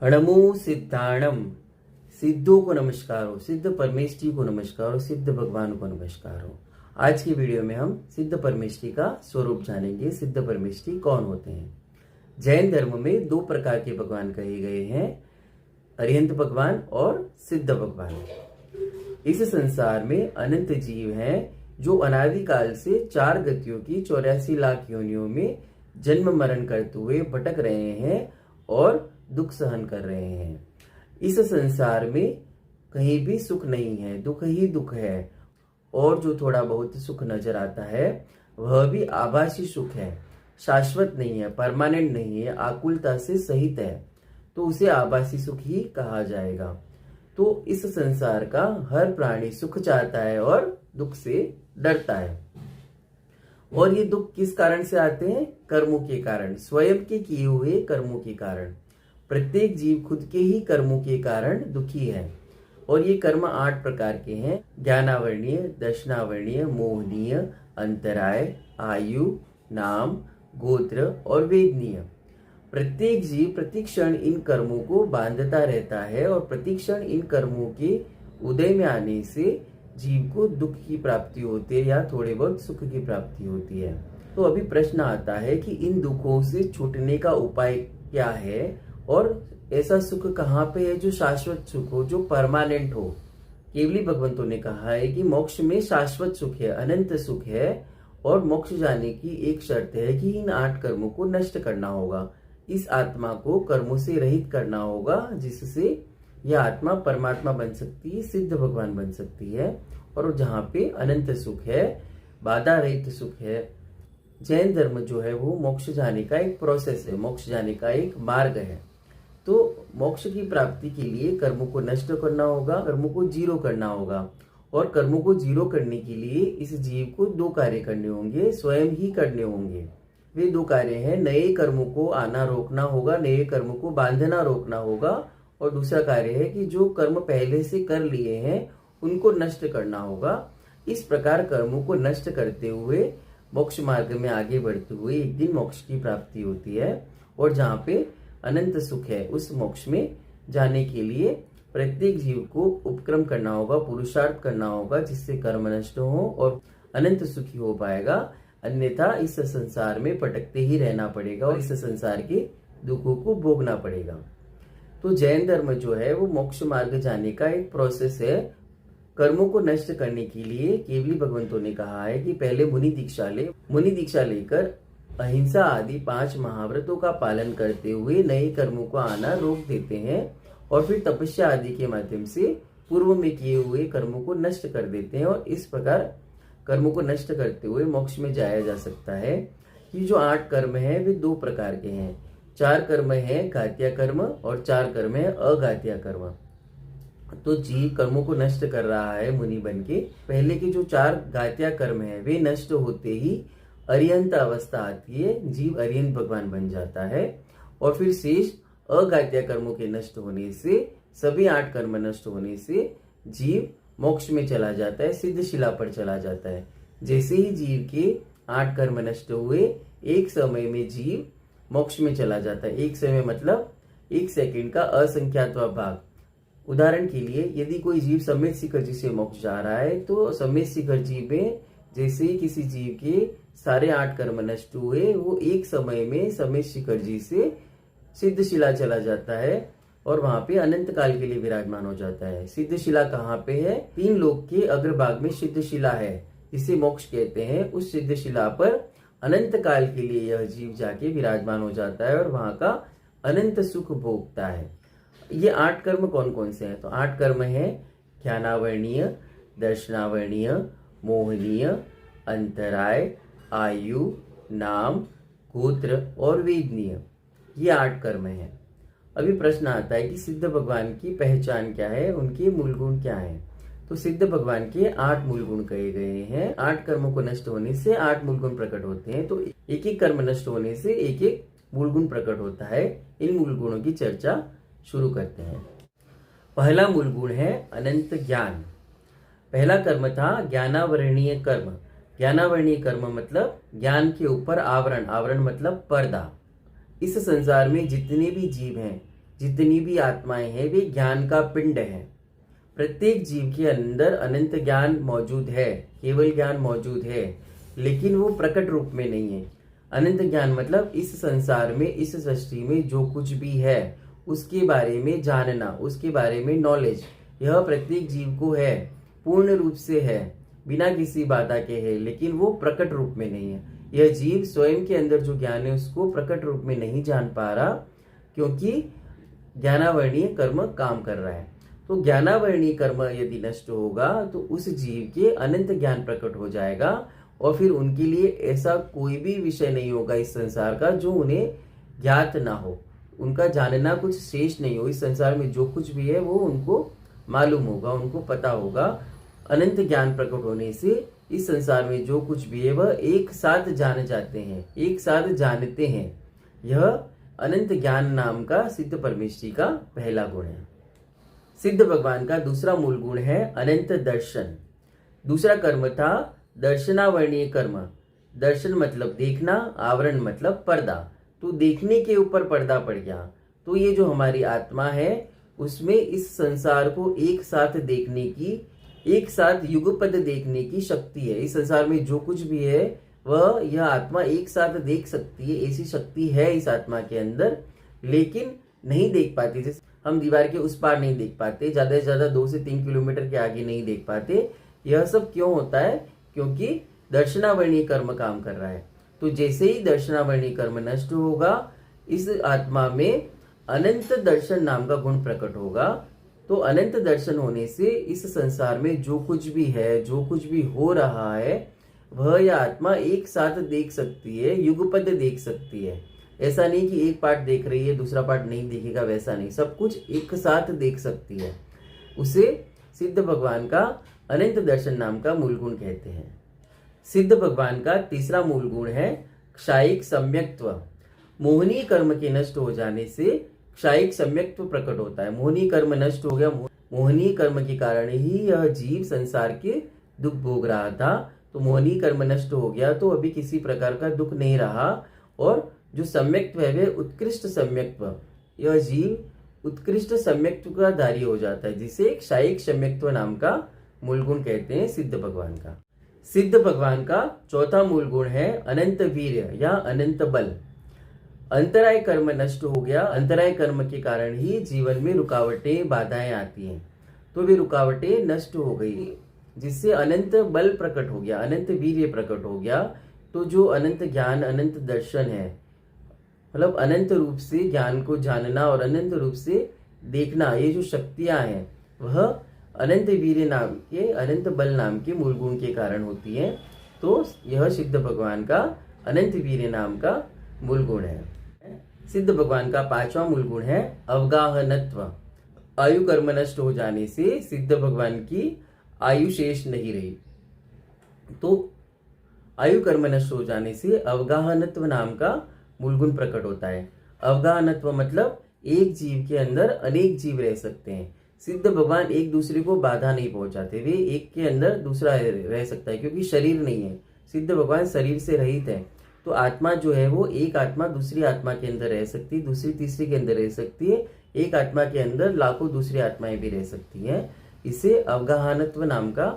हणमो सिद्धाणम, सिद्धों को नमस्कार हो, सिद्ध परमेष्ठी को नमस्कार हो, सिद्ध भगवान को नमस्कार हो। आज की वीडियो में हम सिद्ध परमेष्ठी का स्वरूप जानेंगे। सिद्ध परमेष्ठी कौन होते हैं। जैन धर्म में दो प्रकार के भगवान कहे गए हैं, अरिहंत भगवान और सिद्ध भगवान। इस संसार में अनंत जीव हैं जो अनादिकाल से 4 गतियों की 84 लाख योनियों में जन्म मरण करते हुए भटक रहे हैं और दुख सहन कर रहे हैं। इस संसार में कहीं भी सुख नहीं है, दुख ही दुख है। और जो थोड़ा बहुत सुख नजर आता है वह भी आभासी सुख है, शाश्वत नहीं है, परमानेंट नहीं है, आकुलता से सहित है, तो उसे आभासी सुख ही कहा जाएगा। तो इस संसार का हर प्राणी सुख चाहता है और दुख से डरता है। और ये दुख किस कारण से आते हैं? कर्मों के कारण, स्वयं के किए हुए कर्मों के कारण। प्रत्येक जीव खुद के ही कर्मों के कारण दुखी है। और ये कर्म 8 प्रकार के हैं, ज्ञानावर्णीय, दर्शनावर्णीय, मोहनीय, अंतराय, आयु, नाम, गोत्र और वेदनीय। प्रत्येक जीव प्रतिक्षण इन कर्मों को बांधता रहता है और प्रतिक्षण इन कर्मों के उदय में आने से जीव को दुख की प्राप्ति होती है या थोड़े बहुत सुख की प्राप्ति होती है। तो अभी प्रश्न आता है कि इन दुखों से छूटने का उपाय क्या है और ऐसा सुख कहाँ पे है जो शाश्वत सुख हो, जो परमानेंट हो। केवली भगवंतों ने कहा है कि मोक्ष में शाश्वत सुख है, अनंत सुख है। और मोक्ष जाने की एक शर्त है कि इन 8 कर्मों को नष्ट करना होगा, इस आत्मा को कर्मों से रहित करना होगा, जिससे यह आत्मा परमात्मा बन सकती है, सिद्ध भगवान बन सकती है और जहाँ पे अनंत सुख है, बाधा रहित सुख है। जैन धर्म जो है वो मोक्ष जाने का एक प्रोसेस है, मोक्ष जाने का एक मार्ग है। तो मोक्ष की प्राप्ति के लिए कर्मों को नष्ट करना होगा, कर्मों को जीरो करना होगा। और कर्मों को जीरो करने के लिए इस जीव को 2 कार्य करने होंगे, स्वयं ही करने होंगे। वे 2 कार्य हैं, नए कर्मों को आना रोकना होगा, नए कर्मों को बांधना रोकना होगा। और दूसरा कार्य है कि जो कर्म पहले से कर लिए हैं उनको नष्ट करना होगा। इस प्रकार कर्मों को नष्ट करते हुए मोक्ष मार्ग में आगे बढ़ते हुए एक दिन मोक्ष की प्राप्ति होती है। और जहाँ पे अनंत सुख है उस मोक्ष में जाने के लिए प्रत्येक जीव को उपक्रम करना होगा, पुरुषार्थ करना होगा, जिससे कर्म नष्ट हो और अनंत सुखी हो पाएगा। अन्यथा इस संसार में भटकते ही रहना पड़ेगा और इस संसार के दुखों को भोगना पड़ेगा। तो जैन धर्म जो है वो मोक्ष मार्ग जाने का एक प्रोसेस है। कर्मों को नष्ट करने के लिए केवली भगवंतों ने कहा है कि पहले मुनि दीक्षा ले। मुनि दीक्षा लेकर अहिंसा आदि 5 महाव्रतों का पालन करते हुए नए कर्मों को आना रोक देते हैं और फिर तपस्या आदि के माध्यम से पूर्व में किए हुए कर्मों को नष्ट कर देते हैं। और इस प्रकार कर्मों को नष्ट करते हुए मोक्ष में जाया जा सकता है। ये जो 8 कर्म हैं वे 2 प्रकार के हैं। 4 कर्म है घात्या कर्म और 4 कर्म है अघात्या कर्म। तो जीव कर्मों को नष्ट कर रहा है मुनि बन के। पहले के जो 4 घात्या कर्म है वे नष्ट होते ही अरिहंत अवस्था आती है, जीव अरिहंत भगवान बन जाता है। और फिर शेष अघात्या कर्मों के नष्ट होने से, सभी 8 कर्म नष्ट होने से जीव मोक्ष में चला जाता है, सिद्ध शिला पर चला जाता है। जैसे ही जीव के 8 कर्म नष्ट हुए, एक समय में जीव मोक्ष में चला जाता है। एक समय मतलब 1 सेकंड का असंख्यातवा भाग। उदाहरण के लिए यदि कोई जीव समेत शिखर जी से मोक्ष जा रहा है तो समेत शिखर जी में जैसे ही किसी जीव के सारे 8 कर्म नष्ट हुए, वो एक समय में समेत शिखर जी से सिद्ध शिला चला जाता है और वहां पे अनंत काल के लिए विराजमान हो जाता है। सिद्ध शिला कहाँ पे है? 3 लोक के अग्रभाग में सिद्ध शिला है, जिसे मोक्ष कहते हैं। उस सिद्ध शिला पर अनंत काल के लिए यह जीव जाके विराजमान हो जाता है और वहां का अनंत सुख भोगता है। ये 8 कर्म कौन कौन से हैं? तो 8 कर्म है ज्ञानावर्णीय, दर्शनावर्णीय, मोहनीय, अंतराय, आयु, नाम, गोत्र और वेदनीय। ये 8 कर्म हैं। अभी प्रश्न आता है कि सिद्ध भगवान की पहचान क्या है, उनके मूल गुण क्या हैं। तो सिद्ध भगवान के 8 मूल गुण कहे गए हैं। 8 कर्मों को नष्ट होने से 8 मूल गुण प्रकट होते हैं। तो एक एक कर्म नष्ट होने से एक एक मूल गुण प्रकट होता है। इन मूल गुणों की चर्चा शुरू करते हैं। पहला मूल गुण है अनंत ज्ञान। पहला कर्म था ज्ञानावरणीय कर्म। ज्ञानावरणीय कर्म मतलब ज्ञान के ऊपर आवरण, आवरण मतलब पर्दा। इस संसार में जितने भी जीव हैं जितनी भी आत्माएं हैं वे ज्ञान का पिंड है। प्रत्येक जीव के अंदर अनंत ज्ञान मौजूद है, केवल ज्ञान मौजूद है, लेकिन वो प्रकट रूप में नहीं है। अनंत ज्ञान मतलब इस संसार में, इस सृष्टि में जो कुछ भी है उसके बारे में जानना, उसके बारे में नॉलेज, यह प्रत्येक जीव को है, पूर्ण रूप से है, बिना किसी बाधा के है, लेकिन वो प्रकट रूप में नहीं है। यह जीव स्वयं के अंदर जो ज्ञान है उसको प्रकट रूप में नहीं जान पा रहा, क्योंकि ज्ञानावर्णीय कर्म काम कर रहा है। तो ज्ञानावर्णीय कर्म यदि नष्ट होगा तो उस जीव के अनंत ज्ञान प्रकट हो जाएगा, और फिर उनके लिए ऐसा कोई भी विषय नहीं होगा इस संसार का जो उन्हें ज्ञात ना हो, उनका जानना कुछ शेष नहीं हो। इस संसार में जो कुछ भी है वो उनको मालूम होगा, उनको पता होगा। अनंत ज्ञान प्रकट होने से इस संसार में जो कुछ भी है वह एक साथ जाने जाते हैं, एक साथ जानते हैं। यह अनंत ज्ञान नाम का सिद्ध परमेष्ठी का पहला गुण है। सिद्ध भगवान का दूसरा मूल गुण है अनंत दर्शन। दूसरा कर्म था दर्शनावर्णीय कर्म। दर्शन मतलब देखना, आवरण मतलब पर्दा। तो देखने के ऊपर पर्दा पड़ गया। तो ये जो हमारी आत्मा है उसमें इस संसार को एक साथ देखने की, एक साथ युगपद देखने की शक्ति है। इस संसार में जो कुछ भी है वह यह आत्मा एक साथ देख सकती है, ऐसी शक्ति है इस आत्मा के अंदर, लेकिन नहीं देख पाती। जैसे हम दीवार के उस पार नहीं देख पाते, ज्यादा से ज्यादा 2 से 3 किलोमीटर के आगे नहीं देख पाते। यह सब क्यों होता है? क्योंकि दर्शनावर्णीय कर्म काम कर रहा है। तो जैसे ही दर्शनावर्णीय कर्म नष्ट होगा, इस आत्मा में अनंत दर्शन नाम का गुण प्रकट होगा। तो अनंत दर्शन होने से इस संसार में जो कुछ भी है, जो कुछ भी हो रहा है, वह यह आत्मा एक साथ देख सकती है, युगपद देख सकती है। ऐसा नहीं कि एक पार्ट देख रही है दूसरा पार्ट नहीं देखेगा, वैसा नहीं, सब कुछ एक साथ देख सकती है। उसे सिद्ध भगवान का अनंत दर्शन नाम का मूल गुण कहते हैं। सिद्ध भगवान का तीसरा मूल गुण है क्षायिक सम्यक्त्व। मोहनी कर्म के नष्ट हो जाने से क्षायिक सम्यक्त्व प्रकट होता है। मोहनी कर्म नष्ट हो गया, मोहनी कर्म के कारण ही यह जीव संसार के दुख भोग रहा था। तो मोहनी कर्म नष्ट हो गया तो अभी किसी प्रकार का दुख नहीं रहा, और जो सम्यक्त्व है वह उत्कृष्ट सम्यक्त्व, यह जीव उत्कृष्ट सम्यक्त्व का धारी हो जाता है, जिसे क्षायिक सम्यक्त्व नाम का मूल गुण कहते हैं सिद्ध भगवान का। सिद्ध भगवान का चौथा मूल गुण है अनंत वीर्य या अनंत बल। अंतराय कर्म नष्ट हो गया। अंतराय कर्म के कारण ही जीवन में रुकावटें, बाधाएं आती हैं, तो वे रुकावटें नष्ट हो गई, जिससे अनंत बल प्रकट हो गया, अनंत वीर्य प्रकट हो गया। तो जो अनंत ज्ञान, अनंत दर्शन है, मतलब अनंत रूप से ज्ञान को जानना और अनंत रूप से देखना, ये जो शक्तियां हैं वह अनंत वीर्य नाम के, अनंत बल नाम के मूल गुण के कारण होती है। तो यह सिद्ध भगवान का अनंत वीर्य नाम का मूल गुण है। सिद्ध भगवान का पांचवा मूल गुण है अवगाहनत्व। आयु कर्म नष्ट हो जाने से सिद्ध भगवान की आयु शेष नहीं रही। तो आयु कर्म नष्ट हो जाने से अवगाहनत्व नाम का मूल गुण प्रकट होता है। अवगाहनत्व मतलब एक जीव के अंदर अनेक जीव रह सकते हैं। सिद्ध भगवान एक दूसरे को बाधा नहीं पहुंचाते, वे एक के अंदर दूसरा रह सकता है, क्योंकि शरीर नहीं है। सिद्ध भगवान शरीर से रहित है। तो आत्मा जो है वो एक आत्मा दूसरी आत्मा के अंदर रह सकती है, दूसरी तीसरी के अंदर रह सकती है, एक आत्मा के अंदर लाखों दूसरी आत्माएं भी रह सकती हैं। इसे अवगाहनत्व नाम का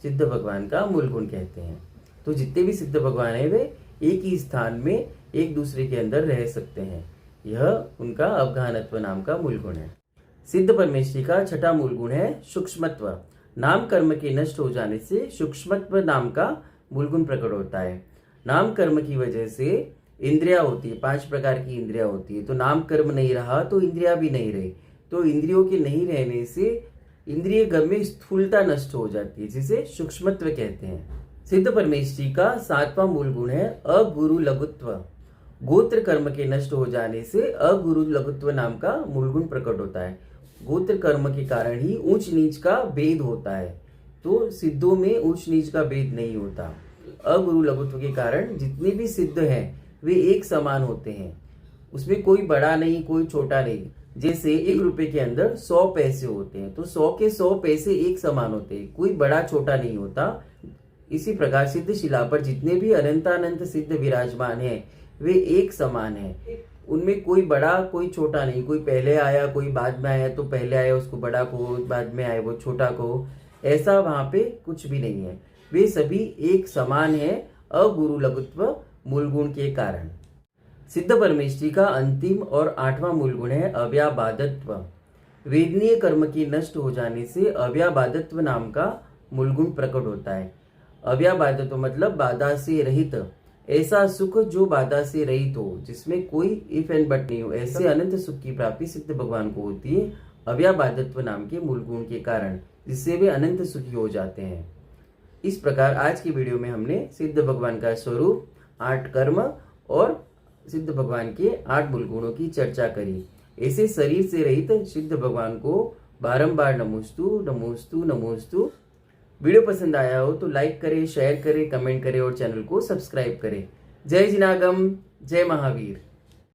सिद्ध भगवान का मूल गुण कहते हैं। तो जितने भी सिद्ध भगवान है वे एक ही स्थान में एक दूसरे के अंदर रह सकते हैं। यह उनका अवगाहनत्व नाम का मूल गुण है। सिद्ध परमेष्ठी का छठा मूल गुण है सूक्ष्मत्व। नाम कर्म के नष्ट हो जाने से सूक्ष्मत्व नाम का मूल गुण प्रकट होता है। नाम कर्म की वजह से इंद्रिया होती है, 5 प्रकार की इंद्रिया होती है। तो नाम कर्म नहीं रहा तो इंद्रिया भी नहीं रही। तो इंद्रियों के नहीं रहने से इंद्रिय गम में स्थूलता नष्ट हो जाती है, जिसे सूक्ष्मत्व कहते हैं। सिद्ध परमेष्ठी का 7वां मूल गुण है अगुरु लघुत्व। गोत्र कर्म के नष्ट हो जाने से अगुरु लघुत्व नाम का मूल गुण प्रकट होता है। गोत्र कर्म के कारण ही ऊंच नीच का भेद होता है। तो सिद्धों में ऊंच नीच का भेद नहीं होता। अगुरु लघुत्व के कारण जितने भी सिद्ध हैं वे एक समान होते हैं, उसमें कोई बड़ा नहीं कोई छोटा नहीं। जैसे 1 रुपए के अंदर 100 पैसे होते हैं, तो 100 के 100 पैसे एक समान होते हैं, कोई बड़ा छोटा नहीं होता। इसी प्रकार सिद्ध शिला पर जितने भी अनंतानंत सिद्ध विराजमान हैं वे एक समान हैं। उनमें कोई बड़ा कोई छोटा नहीं, कोई पहले आया कोई बाद में आया, तो पहले आया उसको बड़ा को, बाद में आए वो छोटा को, ऐसा वहां पे कुछ भी नहीं है। वे सभी एक समान है अगुरु लघुत्व मूल गुण के कारण। सिद्ध परमेष्ठी का अंतिम और 8वां मूल गुण है अव्याबादत्व। वेदनीय कर्म के नष्ट हो जाने से अव्याबादत्व नाम का मूल गुण प्रकट होता है। अव्याबादत्व मतलब बाधा से रहित, ऐसा सुख जो बाधा से रहित हो, जिसमें कोई इफ एंड बट नहीं हो, ऐसे अनंत सुख की प्राप्ति सिद्ध भगवान को होती है अव्याबादत्व नाम के मूल गुण के कारण, जिससे वे अनंत सुखी हो जाते हैं। इस प्रकार आज की वीडियो में हमने सिद्ध भगवान का स्वरूप, 8 कर्म और सिद्ध भगवान के 8 मूल गुणों की चर्चा करी। ऐसे शरीर से रहित सिद्ध भगवान को बारंबार नमोस्तु नमोस्तु नमोस्तु। वीडियो पसंद आया हो तो लाइक करें, शेयर करें, कमेंट करें और चैनल को सब्सक्राइब करें। जय जिनागम, जय महावीर।